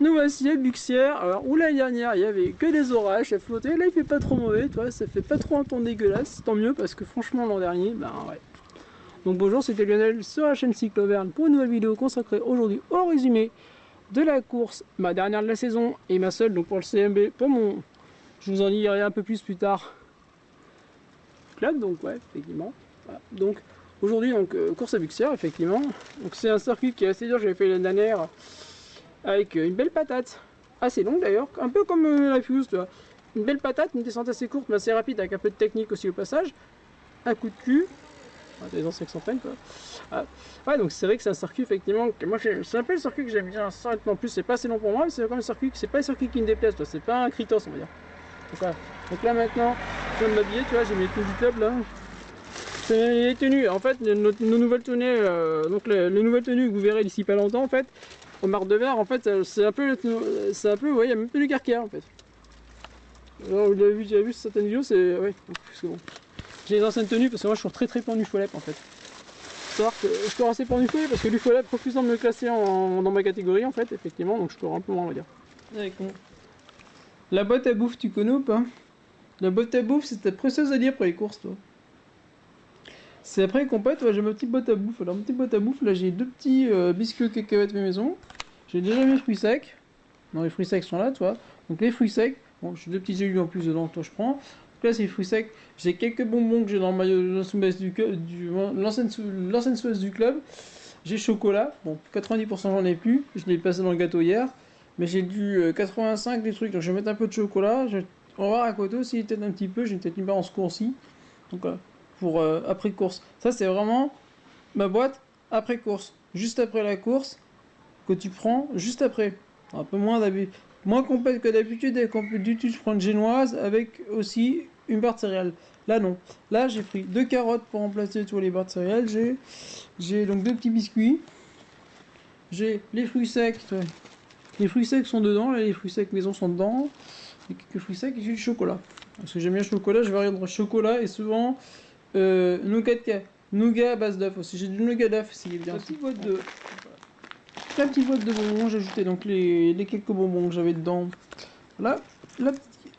nous voici à Buxières. Alors, où l'année dernière, il y avait que des orages, ça flottait. Là, il fait pas trop mauvais, tu vois, ça fait pas trop un temps dégueulasse. Tant mieux, parce que franchement, l'an dernier, ben ouais. Donc, bonjour, c'était Lionel sur la chaîne Cycloverne pour une nouvelle vidéo consacrée aujourd'hui au résumé de la course, ma dernière de la saison et ma seule, donc pour le CMB, pour mon. Je vous en dirai un peu plus tard. Club, donc, ouais, effectivement. Voilà. Donc, aujourd'hui, donc, course à Buxières, effectivement. Donc, c'est un circuit qui est assez dur, j'avais fait l'année dernière avec une belle patate, assez longue d'ailleurs, un peu comme la Fuse, tu vois. Une belle patate, une descente assez courte mais assez rapide avec un peu de technique aussi au passage, un coup de cul, des anciens qui s'entraînent quoi. Ah. Ouais, donc c'est vrai que c'est un circuit effectivement, que moi c'est un peu le circuit que j'aime bien, en plus c'est pas assez long pour moi, mais c'est quand même un circuit, c'est pas un circuit qui me déplaise, c'est pas un Kritos on va dire. Donc, voilà. Donc là maintenant, je viens de m'habiller, tu vois, j'ai mes tenues du club là. C'est les tenues, en fait, nos nouvelles tenues, donc les nouvelles tenues que vous verrez d'ici pas longtemps en fait. Au Marc de Verre, en fait, c'est un peu, ouais, il y a même plus de carquet en fait. Alors, vous l'avez vu, j'ai vu certaines vidéos, c'est, ouais, c'est bon. J'ai les anciennes tenues parce que moi je suis très pendu Folep en fait. Savoir que je cours assez pendu Folep parce que lui Folep refusant de me classer dans ma catégorie en fait, effectivement, donc je cours un peu moins on va dire. Ouais, con. La boîte à bouffe, tu connais ou pas? La boîte à bouffe, c'est ta précieuse à dire pour les courses, toi. C'est après qu'on pète, ouais, j'ai ma petite boîte à bouffe. Alors, ma petite boîte à bouffe, là j'ai deux petits biscuits aux cacahuètes fait maison. J'ai déjà mes fruits secs. Non, les fruits secs sont là, tu vois. Donc les fruits secs, bon, j'ai deux petits élus en plus dedans, toi je prends. Donc là, c'est les fruits secs. J'ai quelques bonbons que j'ai dans l'ancienne souesse du club. J'ai chocolat. Bon, 90% j'en ai plus. Je l'ai passé dans le gâteau hier. Mais j'ai du 85 des trucs. Donc je vais mettre un peu de chocolat. On va voir à côté aussi, peut-être un petit peu. J'ai peut-être une barre en secours aussi. Donc voilà. Pour après course. Ça, c'est vraiment ma boîte après course. Juste après la course que tu prends juste après. Un peu moins d'habitude. Moins complet que d'habitude, et d'habitude je prends une génoise avec aussi une barre de céréales. Là non. Là j'ai pris deux carottes pour remplacer tous les barres de céréales. J'ai donc deux petits biscuits. J'ai les fruits secs. Ouais. Les fruits secs sont dedans, les fruits secs maison sont dedans. Et quelques fruits secs et j'ai du chocolat. Parce que j'aime bien le chocolat, je varie entre chocolat et souvent nougat à base d'œuf aussi. J'ai du nougat d'œuf s'il est bien. La petite boîte de bonbons, j'ai ajouté donc les quelques bonbons que j'avais dedans. Là,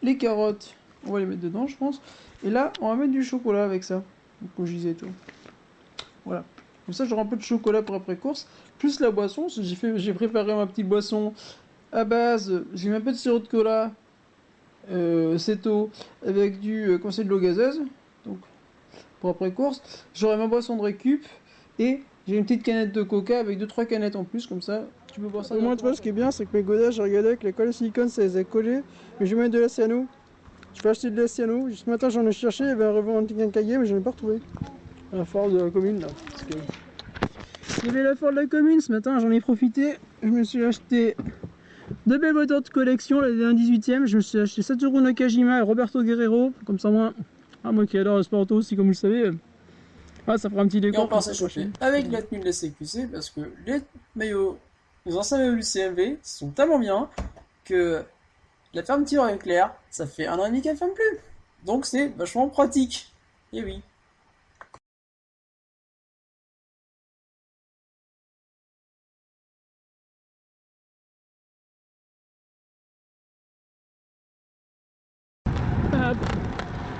les carottes, on va les mettre dedans, je pense. Et là, on va mettre du chocolat avec ça. Donc, comme je disais tout. Voilà. Comme ça, j'aurai un peu de chocolat pour après course. Plus la boisson, j'ai préparé ma petite boisson à base. J'ai mis un peu de sirop de cola, Ceto, avec du conseil de l'eau gazeuse. Donc, pour après course. J'aurai ma boisson de récup et j'ai une petite canette de coca avec 2-3 canettes en plus, comme ça tu peux boire ça. Au moins, tu vois, ce qui est bien, c'est que mes godasses, j'ai regardé avec la colle silicone, ça les a collés. Mais je vais mettre de la cyano. Je vais acheter de la cyano. Ce matin, j'en ai cherché, il y avait un revendeur anti-quincaillier, mais je n'en ai pas retrouvé. À la foire de la commune, là. Parce que... il y avait la foire de la commune ce matin, j'en ai profité. Je me suis acheté deux belles voitures de collection, la d'un 18ème. Je me suis acheté Satoru Nakajima et Roberto Guerrero. Comme ça, moi qui adore le sport auto aussi, comme vous le savez. Ah, ça fera un petit décor. Et on part s'échauffer avec la tenue de la CQC parce que les maillots, les anciens maillots du CMV sont tellement bien que la fermeture est claire, ça fait un an et demi qu'elle ferme plus. Donc c'est vachement pratique. Et oui.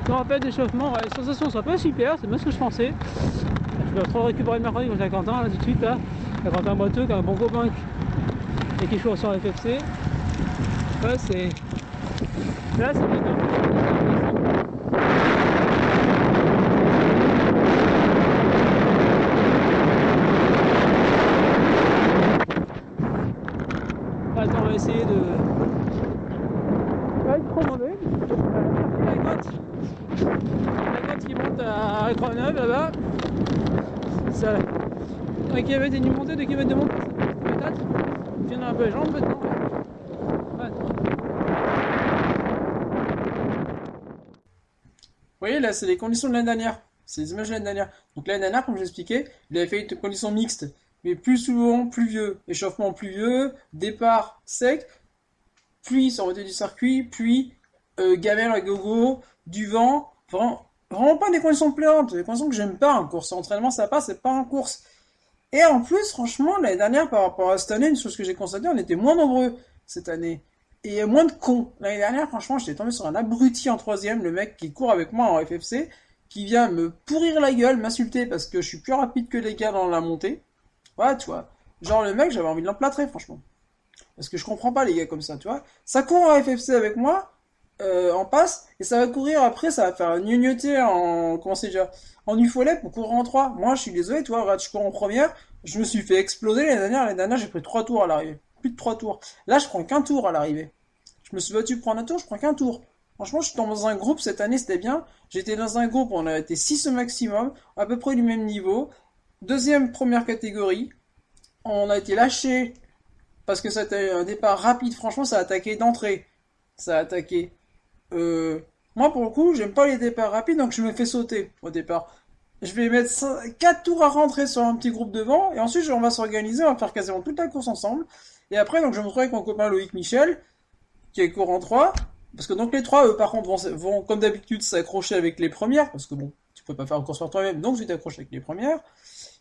Je me rappelle d'échauffement, les sensations sont pas super, c'est bien ce que je pensais. Je vais trop récupérer le mercredi quand j'ai Quentin là tout de suite là. Quentin Boiteux qui est un bon copain et qui joue sur FFC. Ouais, c'est. Là, ça va être un peu. Attends, on va essayer de. Pas être trop mauvais. La côte qui monte à Grenoble là-bas. Ça. 1 km et demi montée, 2 km de montée, peut-être. Je viens un peu les jambes maintenant. Vous voyez là, c'est les conditions de l'année dernière. C'est les images de l'année dernière. Donc l'année dernière, comme je l'expliquais, il avait fait une condition mixte. Mais plus souvent, pluvieux. Échauffement pluvieux, départ sec, pluie sur le côté du circuit, puis gamelle à gogo, du vent. Vraiment pas des conditions plaisantes, des conditions que j'aime pas en course. Entraînement, ça passe, c'est pas en course. Et en plus, franchement, l'année dernière par rapport à cette année, une chose que j'ai constatée, on était moins nombreux. cette année. Et moins de cons. L'année dernière, franchement, j'étais tombé sur un abruti en troisième, le mec qui court avec moi en FFC, qui vient me pourrir la gueule, m'insulter parce que je suis plus rapide que les gars dans la montée. Ouais, tu vois. Genre, le mec, j'avais envie de l'emplâtrer, franchement. Parce que je comprends pas les gars comme ça, tu vois. Ça court en FFC avec moi, en passe, et ça va courir après, ça va faire gnognoter en, comment c'est déjà, en UFOLEP pour courir en 3. Moi, je suis désolé, tu vois, regarde, je cours en première, je me suis fait exploser l'année dernière, j'ai pris 3 tours à l'arrivée. Plus de 3 tours. Là, je prends qu'un tour à l'arrivée. Je me suis battu pour prendre un tour, je prends qu'un tour. Franchement, je suis dans un groupe cette année, c'était bien. J'étais dans un groupe, on a été 6 au maximum, à peu près du même niveau. Deuxième, première catégorie. On a été lâché parce que c'était un départ rapide. Franchement, ça a attaqué d'entrée. Ça a attaqué. Euh, Moi, pour le coup, j'aime pas les départs rapides, donc je me fais sauter au départ. Je vais mettre 4 tours à rentrer sur un petit groupe devant, et ensuite on va s'organiser, on va faire quasiment toute la course ensemble. Et après, donc je me retrouve avec mon copain Loïc Michel, qui est court en 3. Parce que donc les 3, eux, par contre, vont comme d'habitude s'accrocher avec les premières, parce que bon, tu peux pas faire une course par toi-même, donc tu t'accroches avec les premières.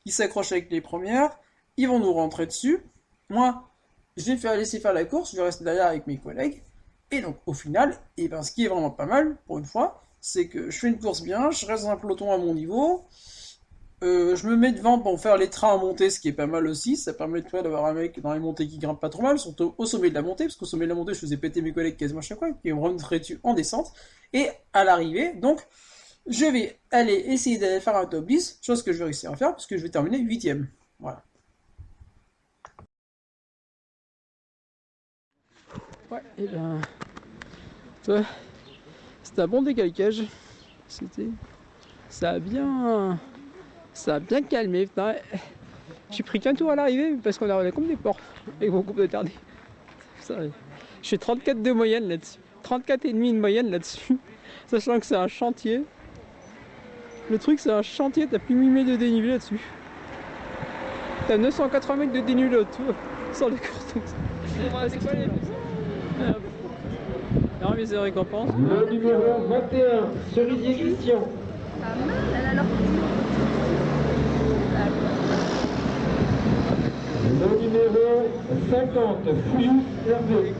Ils s'accrochent avec les premières, ils vont nous rentrer dessus. Moi, je vais laisser faire la course, je vais rester derrière avec mes collègues. Et donc, au final, et ben, ce qui est vraiment pas mal, pour une fois, c'est que je fais une course bien, je reste dans un peloton à mon niveau, je me mets devant pour faire les trains à monter, ce qui est pas mal aussi. Ça permet d'avoir un mec dans les montées qui grimpe pas trop mal, surtout au sommet de la montée, parce qu'au sommet de la montée, je faisais péter mes collègues quasiment chaque fois, qui me rentraient dessus en descente. Et à l'arrivée, donc, je vais aller essayer d'aller faire un top 10, chose que je vais réussir à faire, parce que je vais terminer 8ème. Voilà. Ouais, et ben, toi, c'était un bon décalquage. C'était, ça a bien, ça a bien calmé. Putain, j'ai pris qu'un tour à l'arrivée parce qu'on a comme des porcs avec mon groupe de tardés. Je fais 34 de moyenne là-dessus. 34 et demi de moyenne là-dessus. Sachant que c'est un chantier. Le truc c'est un chantier, t'as plus 1000 mètres de dénivelé là-dessus. T'as 980 mètres de dénivelé autour. Sans les courses. C'est quoi les... Non mais c'est récompense. Le numéro 21, Cerisier Christian. Pas mal, elle a leur Le numéro 50, Fouillous Hervé.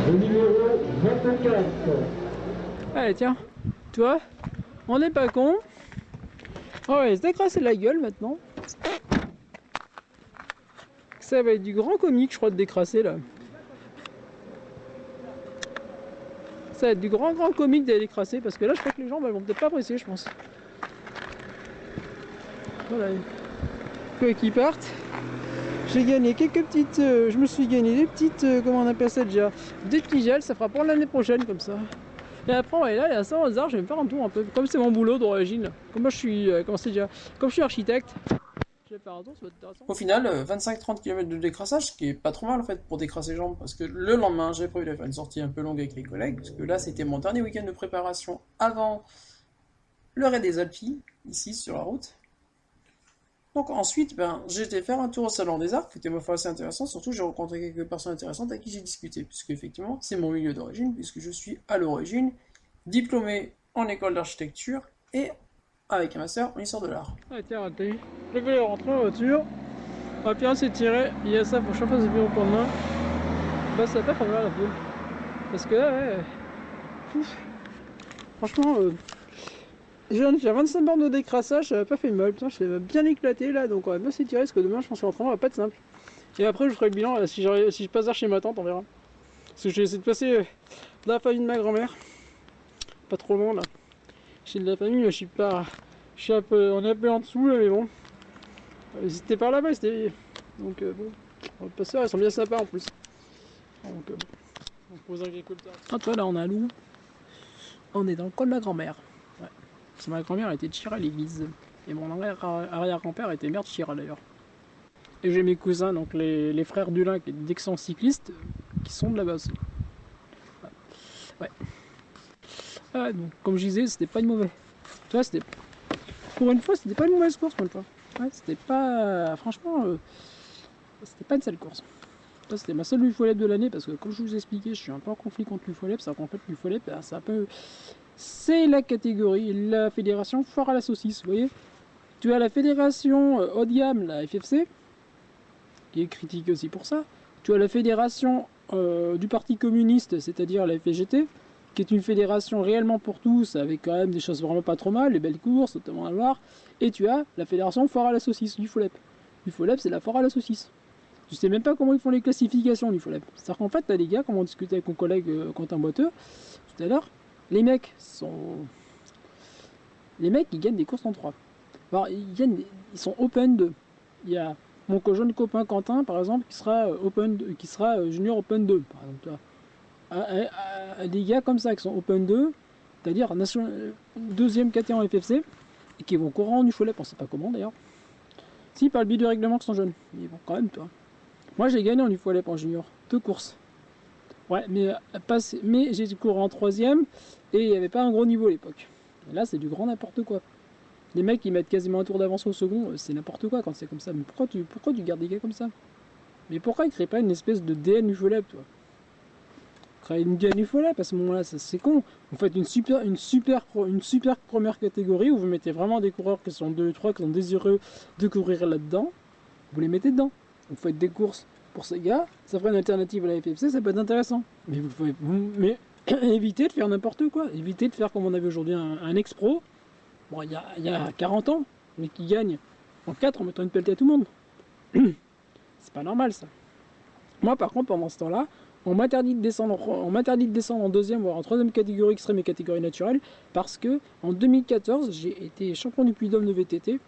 Le numéro 24. Allez tiens, toi, on n'est pas con. Oh ouais, se décrasser la gueule maintenant. Ça va être du grand comique je crois de décrasser là. Ça va être du grand comique d'aller décrasser parce que là je crois que les gens vont peut-être pas apprécier je pense. Voilà. Quoi qu'ils partent. J'ai gagné quelques petites. Je me suis gagné des petites. Comment on appelle ça déjà? Des petits gels, ça fera pour l'année prochaine comme ça. Et après, ouais, là, il y a ça au hasard, je vais me faire un tour un peu. Comme c'est mon boulot d'origine. Comme moi je suis. Comment c'est déjà? Comme je suis architecte. Je vais faire un tour, ça va être intéressant. Au final, 25-30 km de décrassage, ce qui est pas trop mal en fait pour décrasser les jambes, parce que le lendemain, j'ai prévu de faire une sortie un peu longue avec les collègues, parce que là, c'était mon dernier week-end de préparation avant le raid des Alpes, ici sur la route. Donc ensuite, ben, j'ai été faire un tour au Salon des Arts, qui était ma foi assez intéressant, surtout j'ai rencontré quelques personnes intéressantes avec qui j'ai discuté, puisque effectivement, c'est mon milieu d'origine, puisque je suis à l'origine diplômé en école d'architecture et avec un master en histoire de l'art. Ah tiens, t'as vu. Le gars est rentré en voiture. On va bien s'étirer. Il y a ça pour chaque fois que c'est pour demain. Bah ça va pas faire mal un peu. Parce que là, ouais. Ouf. Franchement, je viens de faire 25 bornes de décrassage, ça m'a pas fait mal. Putain, je l'ai bien éclaté là, donc on va bien s'étirer parce que demain je pense que l'entraînement va pas être simple. Et après je ferai le bilan si je passe chez ma tante, on verra. Parce que j'ai essayé de passer dans la famille de ma grand-mère. Pas trop loin là. Chez de la famille, je suis pas. Je suis un peu. On est un peu en dessous là, mais bon. C'était par là-bas, c'était. Donc bon. Les passeurs ils sont bien sympas en plus. Donc bon. On pose agriculteur. Ah toi là on a un loup. On est dans le coin de ma grand-mère. Ouais. Parce que ma grand-mère était de Chira à l'église. Et mon arrière-grand-père était maire de Chira d'ailleurs. Et j'ai mes cousins, donc les frères Dulin, qui sont d'excellents cyclistes, qui sont de là-bas aussi. Ouais. Ah, donc, comme je disais, c'était pas une mauvaise. Tu vois, c'était. Pour une fois, c'était pas une mauvaise course, pour une fois. Ouais, c'était pas. Franchement, c'était pas une sale course. Ça, c'était ma seule UFOLEP de l'année parce que, comme je vous expliquais, je suis un peu en conflit contre l'UFOLEP. C'est qu'en fait, l'UFOLEP, c'est un peu. C'est la catégorie, la fédération foire à la saucisse, vous voyez. Tu as la fédération haut de gamme, la FFC, qui est critiqué aussi pour ça. Tu as la fédération du Parti communiste, c'est-à-dire la FGT, qui est une fédération réellement pour tous, avec quand même des choses vraiment pas trop mal, les belles courses, notamment à Loire. Et tu as la fédération foire à la saucisse, du FOLEP. Du FOLEP, c'est la foire à la saucisse. Je sais même pas comment ils font les classifications du FOLEP. C'est-à-dire qu'en fait, t'as des gars, comme on discutait avec mon collègue Quentin Boiteux tout à l'heure, les mecs, ils gagnent des courses en 3. Alors, ils sont Open 2. Il y a mon jeune copain Quentin, par exemple, qui sera Junior Open 2, par exemple. Tu vois. Des gars comme ça qui sont Open 2, c'est-à-dire deuxième catégorie en FFC, et qui vont courir en UFOLEP, on sait pas comment d'ailleurs. Si, par le biais du règlement qui sont jeunes. Mais bon, quand même, toi. Moi, j'ai gagné en UFOLEP en junior. 2 courses. Ouais, mais j'ai couru en 3ème, et il n'y avait pas un gros niveau à l'époque. Et là, c'est du grand n'importe quoi. Les mecs, ils mettent quasiment un tour d'avance au second, c'est n'importe quoi quand c'est comme ça. Mais pourquoi tu gardes des gars comme ça? Mais pourquoi ils créent pas une espèce de DN UFOLEP, toi? Créer une DN UFOLEP à ce moment-là, c'est con. Vous faites une super première catégorie où vous mettez vraiment des coureurs qui sont 2 et 3, qui sont désireux de courir là-dedans. Vous les mettez dedans. Vous faites des courses pour ces gars, ça ferait une alternative à la FFC, ça peut être intéressant. Mais mais évitez de faire n'importe quoi. Évitez de faire comme on avait aujourd'hui un ex-pro. Bon, il y a 40 ans, mais qui gagne en 4 en mettant une pelletée à tout le monde. C'est pas normal ça. Moi par contre pendant ce temps-là, on m'interdit de descendre en 2ème voire en 3ème catégorie extrême et catégorie naturelle parce que en 2014 j'ai été champion du Puy-de-Dôme de VTT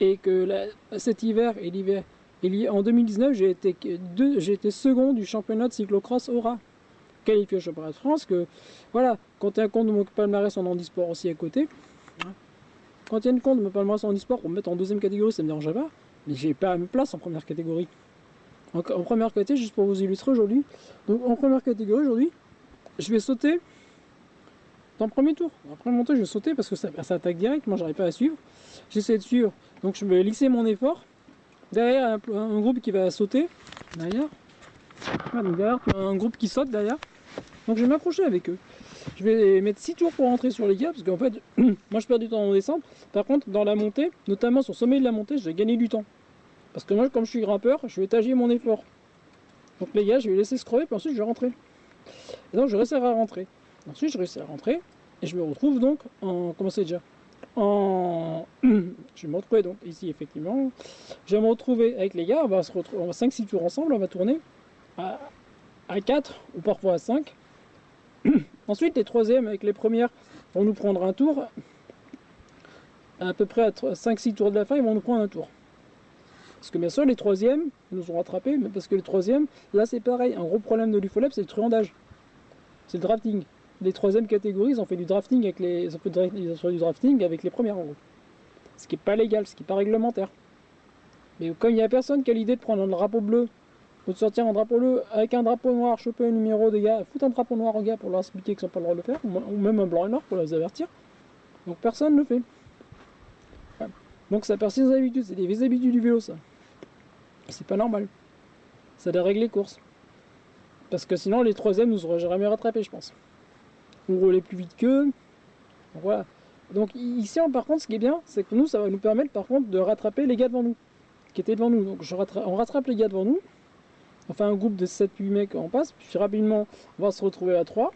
et que cet hiver et en 2019 j'ai été second du championnat de cyclocross Aura, qualifié au championnat de France. Que voilà, quand tu as un compte de mon palmarès en handisport aussi à côté, quand il y a une compte de mon palmarès en handisport pour me mettre en 2ème catégorie, ça me dérange pas, mais j'ai pas à ma place en première catégorie. En première catégorie, juste pour vous illustrer aujourd'hui, donc en première catégorie aujourd'hui, je vais sauter dans le premier tour. Après mon tour, je vais sauter parce que ça attaque direct, moi j'arrive pas à suivre. J'essaie de suivre, donc je vais lisser mon effort. Derrière, un groupe qui va sauter, derrière. Ah, donc derrière, un groupe qui saute derrière. Donc je vais m'accrocher avec eux. Je vais mettre 6 tours pour rentrer sur les gars, parce qu'en fait, moi je perds du temps en descente. Par contre, dans la montée, notamment sur le sommet de la montée, je vais gagner du temps. Parce que moi, comme je suis grimpeur, je vais étager mon effort. Donc les gars, je vais laisser se crever, puis ensuite je vais rentrer. Et donc je réussirai à rentrer. Ensuite, je réussis à rentrer, et je me retrouve donc en... Comment c'est déjà je vais me retrouver donc ici, effectivement. Je vais me retrouver avec les gars, on va 5-6 tours ensemble, on va tourner à 4, ou parfois à 5. Ensuite, les 3e avec les premières vont nous prendre un tour. À peu près à 5-6 tours de la fin, ils vont nous prendre un tour. Parce que bien sûr, les 3e nous ont rattrapés, mais parce que les 3e, là c'est pareil. Un gros problème de l'UFOLEP, c'est le truandage. C'est le drafting. Les 3e catégories, ils ont fait du drafting avec ils ont fait du drafting avec les premières en gros. Ce qui n'est pas légal, ce qui n'est pas réglementaire. Mais comme il n'y a personne qui a l'idée de prendre un drapeau bleu, ou de sortir un drapeau bleu avec un drapeau noir, choper un numéro des gars, foutre un drapeau noir aux gars pour leur expliquer qu'ils n'ont pas le droit de le faire, ou même un blanc et noir pour les avertir. Donc personne ne le fait. Ouais. Donc ça perd ses habitudes, c'est des vieilles habitudes du vélo ça. C'est pas normal. Ça doit régler les courses. Parce que sinon les 3e nous auraient jamais rattrapés, je pense. On roulait plus vite qu'eux. Voilà. Donc ici, par contre, ce qui est bien, c'est que nous, ça va nous permettre par contre de rattraper les gars devant nous. Qui étaient devant nous. Donc on rattrape les gars devant nous. On fait un groupe de 7-8 mecs en passe. Puis rapidement, on va se retrouver à 3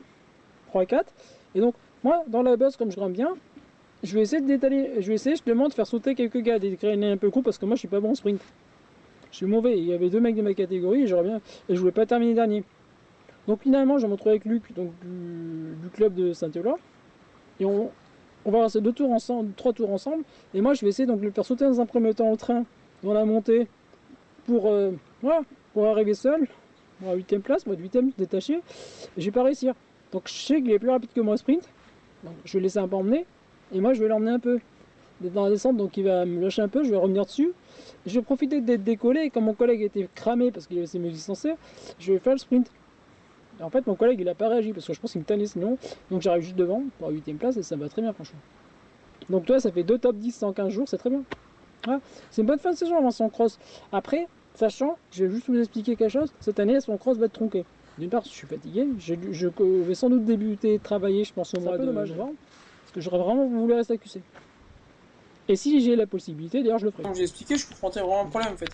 et 4. Et donc, moi, dans la base, comme je grimpe bien, je vais essayer de détaler. Je vais essayer justement de faire sauter quelques gars, d'écrainer un peu le coup, parce que moi, je suis pas bon en sprint. Je suis mauvais. Il y avait 2 mecs de ma catégorie et je voulais pas terminer dernier. Donc finalement, je me retrouve avec Luc, donc du club de Saint-Eulaud. Et on va rester 3 tours ensemble. Et moi, je vais essayer donc de le faire sauter dans un premier temps au train, dans la montée, pour arriver seul, à 8ème place, moi de 8ème détaché. Et je vais pas réussir. Donc je sais qu'il est plus rapide que moi au sprint. Donc je vais laisser un peu emmener. Et moi, je vais l'emmener un peu dans la descente. Donc il va me lâcher un peu, je vais revenir dessus. Je vais profiter d'être décollé. Et comme mon collègue était cramé parce qu'il avait ses licenciés, je vais faire le sprint. Et en fait, mon collègue, il a pas réagi parce que je pense qu'il me tannait sinon. Donc j'arrive juste devant pour la 8ème place et ça va très bien, franchement. Donc toi, ça fait 2 top 10 en 15 jours, c'est très bien. Ouais. C'est une bonne fin de saison avant son cross. Après, sachant, je vais juste vous expliquer quelque chose. Cette année, son cross va être tronqué. D'une part, je suis fatigué. Je vais sans doute débuter, travailler, je pense au mois de novembre. Parce que j'aurais vraiment voulu rester à QC. Et si j'ai la possibilité, d'ailleurs, je le ferai. Comme j'ai expliqué, je confrontais vraiment un problème en fait.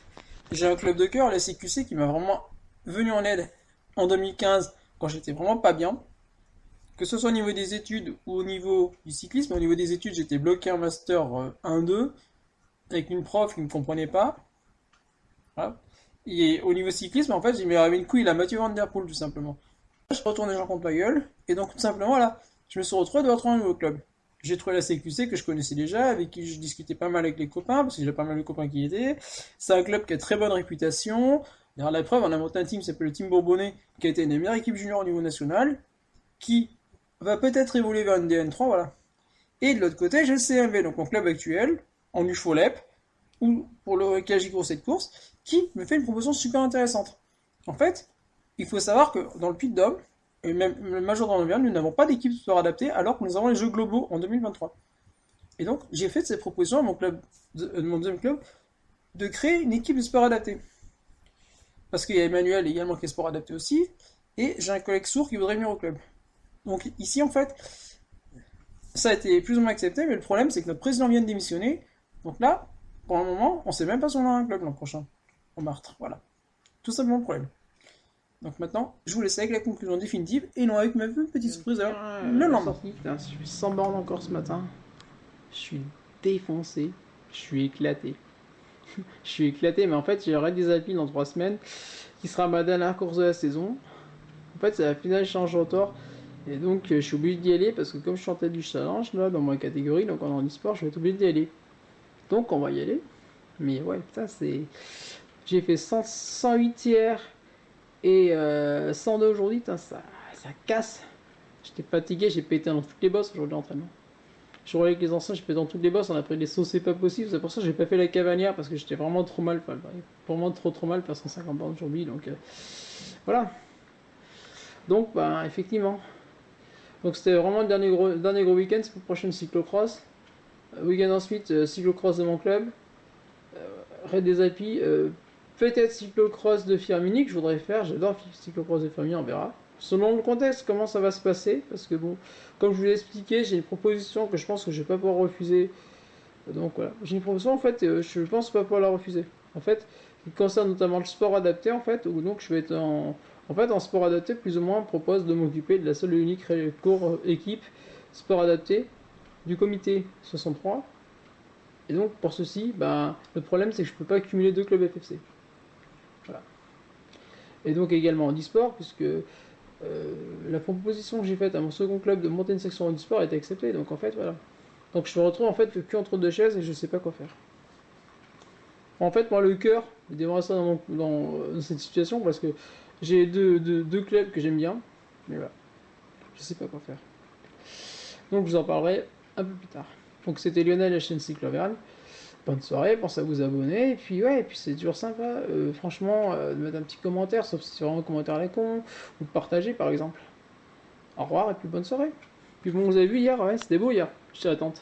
j'ai un club de cœur, la CQC, qui m'a vraiment venu en aide en 2015 quand j'étais vraiment pas bien. Que ce soit au niveau des études ou au niveau du cyclisme. Au niveau des études, j'étais bloqué en master 1-2 avec une prof qui me comprenait pas. Voilà. Et au niveau cyclisme, en fait, j'ai mis une couille à Mathieu Van Der Poel, tout simplement. Je retourne les gens contre ma gueule, et donc tout simplement, là, je me suis retrouvé à devoir trouver un nouveau club. J'ai trouvé la CQC que je connaissais déjà, avec qui je discutais pas mal avec les copains, parce que j'ai pas mal de copains qui y étaient. C'est un club qui a très bonne réputation. D'ailleurs, la preuve, on a monté un team qui s'appelle le Team Bourbonnais, qui a été une des meilleures équipes juniors au niveau national, qui va peut-être évoluer vers une DN3, voilà. Et de l'autre côté, j'ai le CMV, donc mon club actuel, en UFOLEP, ou pour le KJ Course et de course, qui me fait une proposition super intéressante. En fait, il faut savoir que dans le Puy-de-Dôme, et même le Major dans l'Auvergne, nous n'avons pas d'équipe sport adaptée alors que nous avons les Jeux globaux en 2023. Et donc, j'ai fait cette proposition à mon club, mon deuxième club, de créer une équipe de sport adapté. Parce qu'il y a Emmanuel également qui est sport adapté aussi, et j'ai un collègue sourd qui voudrait venir au club. Donc ici, en fait, ça a été plus ou moins accepté, mais le problème, c'est que notre président vient de démissionner. Donc là, pour le moment, on sait même pas si on a un club l'an prochain. En Martre, voilà. Tout simplement le problème. Donc maintenant, je vous laisse avec la conclusion définitive, et non avec ma petite surprise le lendemain. Putain, je suis sans borne encore ce matin. Je suis défoncé. Je suis éclaté. Je suis éclaté, mais en fait, j'aurai des Alpines dans 3 semaines, qui sera ma dernière course de la saison. En fait, c'est la finale Change Rotor. Et donc, je suis obligé d'y aller parce que comme je suis en tête du challenge, là, dans ma catégorie, donc en e-sport, je vais être obligé d'y aller. Donc, on va y aller. Mais ouais, putain, c'est... J'ai fait 108 hier et 102 aujourd'hui, putain, ça casse. J'étais fatigué, j'ai pété dans toutes les bosses aujourd'hui d'entraînement. Je roulais avec les anciens, j'ai pété dans toutes les bosses, on a pris des sauts, c'est pas possible. C'est pour ça que j'ai pas fait la cavalière parce que j'étais vraiment trop mal. Enfin, vraiment trop mal faire 150 bornes aujourd'hui, donc voilà. Donc, bah, effectivement. Donc c'était vraiment le dernier gros week-end, c'est pour le prochain cyclocross. Week-end ensuite, cyclocross de mon club. Raid des Alpes. Peut-être cyclocross de Firmini que je voudrais faire. J'adore cyclocross de Firmini, on verra. Selon le contexte, comment ça va se passer. Parce que bon, comme je vous l'ai expliqué, j'ai une proposition que je pense que je vais pas pouvoir refuser. Donc voilà, j'ai une proposition en fait, je pense pas pouvoir la refuser. En fait, qui concerne notamment le sport adapté en fait, où donc je vais être en sport adapté, plus ou moins, on me propose de m'occuper de la seule et unique équipe sport adapté du comité 63. Et donc, pour ceci, ben, le problème, c'est que je ne peux pas cumuler 2 clubs FFC. Voilà. Et donc, également en e-sport, puisque la proposition que j'ai faite à mon second club de monter une section en e-sport a été acceptée. Donc, en fait, voilà. Donc, je me retrouve en fait le cul entre 2 chaises et je ne sais pas quoi faire. En fait, moi, le cœur, je démarre ça dans cette situation parce que j'ai deux clubs que j'aime bien, mais voilà, je sais pas quoi faire. Donc je vous en parlerai un peu plus tard. Donc c'était Lionel, la chaîne Cycle Auvergne. Bonne soirée, pensez à vous abonner, et puis ouais, et puis c'est toujours sympa, franchement, de mettre un petit commentaire, sauf si c'est vraiment un commentaire à la con, ou de partager par exemple. Au revoir, et puis bonne soirée. Puis bon, vous avez vu hier, ouais, c'était beau hier, chez la tante.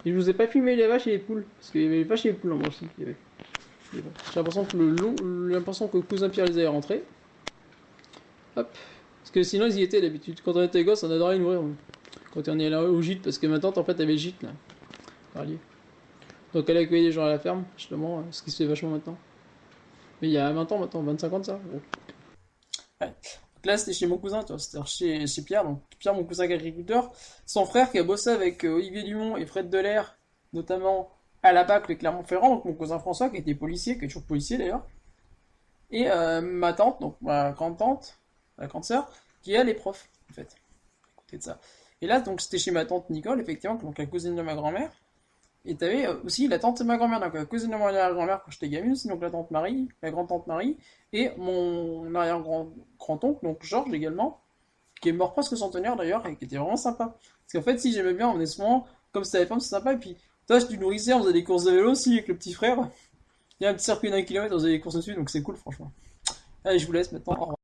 Et je vous ai pas filmé les vaches et les poules, parce qu'il y avait les vaches et les poules en moi aussi. J'ai l'impression que le cousin Pierre les avait rentrés. Hop. Parce que sinon ils y étaient d'habitude. Quand on était gosse, on adorait nourrir. Quand on est là au gîte, parce que ma tante en fait avait le gîte là. Parlier. Donc elle accueillait les gens à la ferme, justement, ce qui se fait vachement maintenant. Mais il y a 20 ans maintenant, 25 ans de ça. Bon. Ouais. Donc là, c'était chez mon cousin, c'était chez Pierre. Donc Pierre, mon cousin agriculteur, son frère qui a bossé avec Olivier Dumont et Fred Delair, notamment à la BAC de Clermont-Ferrand, donc mon cousin François qui était policier, qui est toujours policier d'ailleurs. Et ma tante, donc ma grande-tante, ma grande sœur, qui elle est prof, en fait. À côté de ça. Et là, donc c'était chez ma tante Nicole, effectivement, donc la cousine de ma grand-mère. Et t'avais aussi la tante de ma grand-mère, donc la cousine de ma grand-mère quand j'étais gamine aussi, donc la tante Marie, la grande-tante Marie, et mon arrière-grand-oncle, donc Georges également, qui est mort presque centenaire d'ailleurs, et qui était vraiment sympa. Parce qu'en fait, si j'aimais bien, on venait souvent, comme c'était la femme, c'est sympa, et puis, toi, je nourrissais, on faisait des courses de vélo aussi avec le petit frère. Il y a un petit circuit d'1 kilomètre, on faisait des courses dessus, donc c'est cool, franchement. Allez, je vous laisse maintenant, au revoir.